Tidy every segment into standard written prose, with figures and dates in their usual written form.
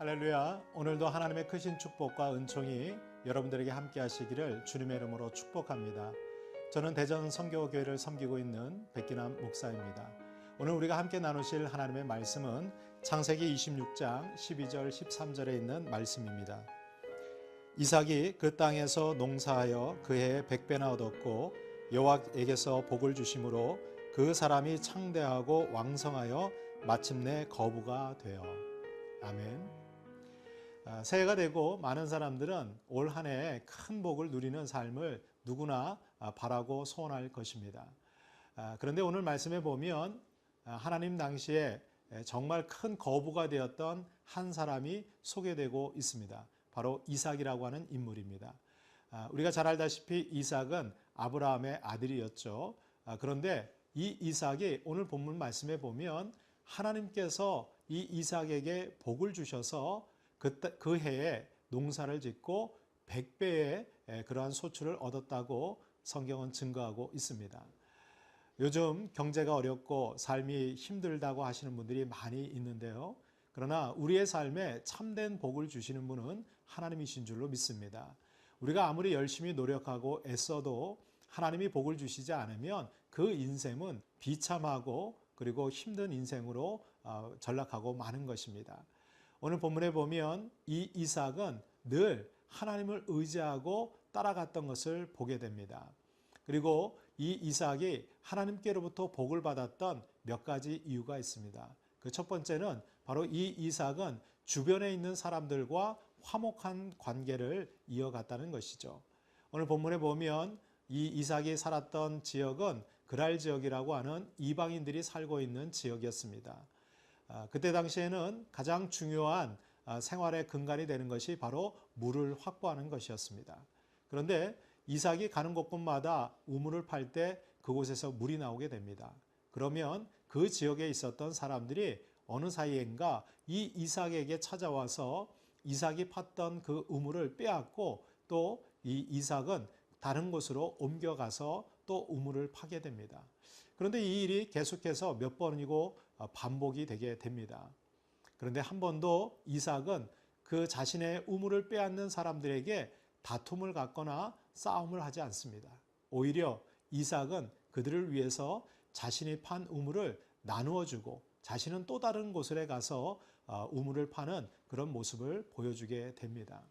할렐루야. 오늘도 하나님의 크신 축복과 은총이 여러분들에게 함께 하시기를 주님의 이름으로 축복합니다. 저는 대전 선교교회를 섬기고 있는 백기남 목사입니다. 오늘 우리가 함께 나누실 하나님의 말씀은 창세기 26장 12절 13절에 있는 말씀입니다. 이삭이 그 땅에서 농사하여 그 해에 100배나 얻었고 여호와에게서 복을 주심으로 그 사람이 창대하고 왕성하여 마침내 거부가 되어. 아멘. 새해가 되고 많은 사람들은 올 한 해에 큰 복을 누리는 삶을 누구나 바라고 소원할 것입니다. 그런데 오늘 말씀에 보면 하나님 당시에 정말 큰 거부가 되었던 한 사람이 소개되고 있습니다. 바로 이삭이라고 하는 인물입니다. 우리가 잘 알다시피 이삭은 아브라함의 아들이었죠. 그런데 이 이삭이 오늘 본문 말씀에 보면 하나님께서 이 이삭에게 복을 주셔서 그 해에 농사를 짓고 100배의 그러한 소출을 얻었다고 성경은 증거하고 있습니다. 요즘 경제가 어렵고 삶이 힘들다고 하시는 분들이 많이 있는데요. 그러나 우리의 삶에 참된 복을 주시는 분은 하나님이신 줄로 믿습니다. 우리가 아무리 열심히 노력하고 애써도 하나님이 복을 주시지 않으면 그 인생은 비참하고 그리고 힘든 인생으로 전락하고 마는 것입니다. 오늘 본문에 보면 이 이삭은 늘 하나님을 의지하고 따라갔던 것을 보게 됩니다. 그리고 이 이삭이 하나님께로부터 복을 받았던 몇 가지 이유가 있습니다. 그 첫 번째는 바로 이 이삭은 주변에 있는 사람들과 화목한 관계를 이어갔다는 것이죠. 오늘 본문에 보면 이 이삭이 살았던 지역은 그랄 지역이라고 하는 이방인들이 살고 있는 지역이었습니다. 그때 당시에는 가장 중요한 생활의 근간이 되는 것이 바로 물을 확보하는 것이었습니다. 그런데 이삭이 가는 곳곳마다 우물을 팔 때 그곳에서 물이 나오게 됩니다. 그러면 그 지역에 있었던 사람들이 어느 사이엔가 이 이삭에게 찾아와서 이삭이 팠던 그 우물을 빼앗고 또 이 이삭은 다른 곳으로 옮겨가서 또 우물을 파게 됩니다. 그런데 이 일이 계속해서 몇 번이고 반복이 되게 됩니다. 그런데 한 번도 이삭은 그 자신의 우물을 빼앗는 사람들에게 다툼을 갖거나 싸움을 하지 않습니다. 오히려 이삭은 그들을 위해서 자신이 판 우물을 나누어 주고 자신은 또 다른 곳에 가서 우물을 파는 그런 모습을 보여주게 됩니다.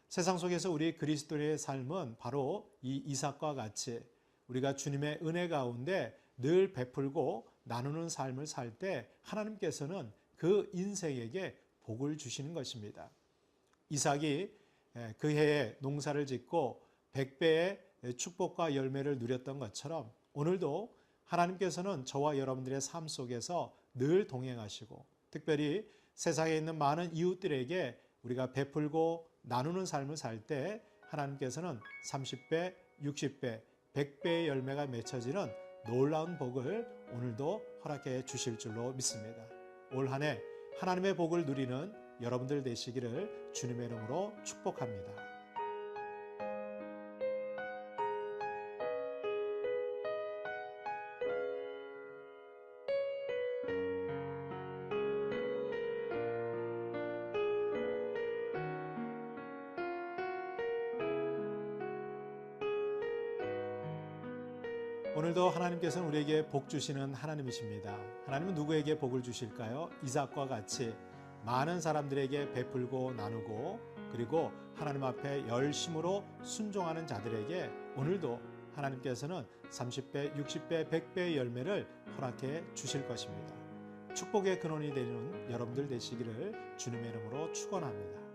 세상 속에서 우리 그리스도인의 삶은 바로 이 이삭과 같이 우리가 주님의 은혜 가운데 늘 베풀고 나누는 삶을 살 때 하나님께서는 그 인생에게 복을 주시는 것입니다. 이삭이 그 해에 농사를 짓고 100배의 축복과 열매를 누렸던 것처럼 오늘도 하나님께서는 저와 여러분들의 삶 속에서 늘 동행하시고 특별히 세상에 있는 많은 이웃들에게 우리가 베풀고 나누는 삶을 살 때 하나님께서는 30배, 60배, 100배의 열매가 맺혀지는 놀라운 복을 오늘도 허락해 주실 줄로 믿습니다. 올 한 해 하나님의 복을 누리는 여러분들 되시기를 주님의 이름으로 축복합니다. 오늘도 하나님께서는 우리에게 복 주시는 하나님이십니다. 하나님은 누구에게 복을 주실까요? 이삭과 같이 많은 사람들에게 베풀고 나누고 그리고 하나님 앞에 열심으로 순종하는 자들에게 오늘도 하나님께서는 30배, 60배, 100배의 열매를 허락해 주실 것입니다. 축복의 근원이 되는 여러분들 되시기를 주님의 이름으로 축원합니다.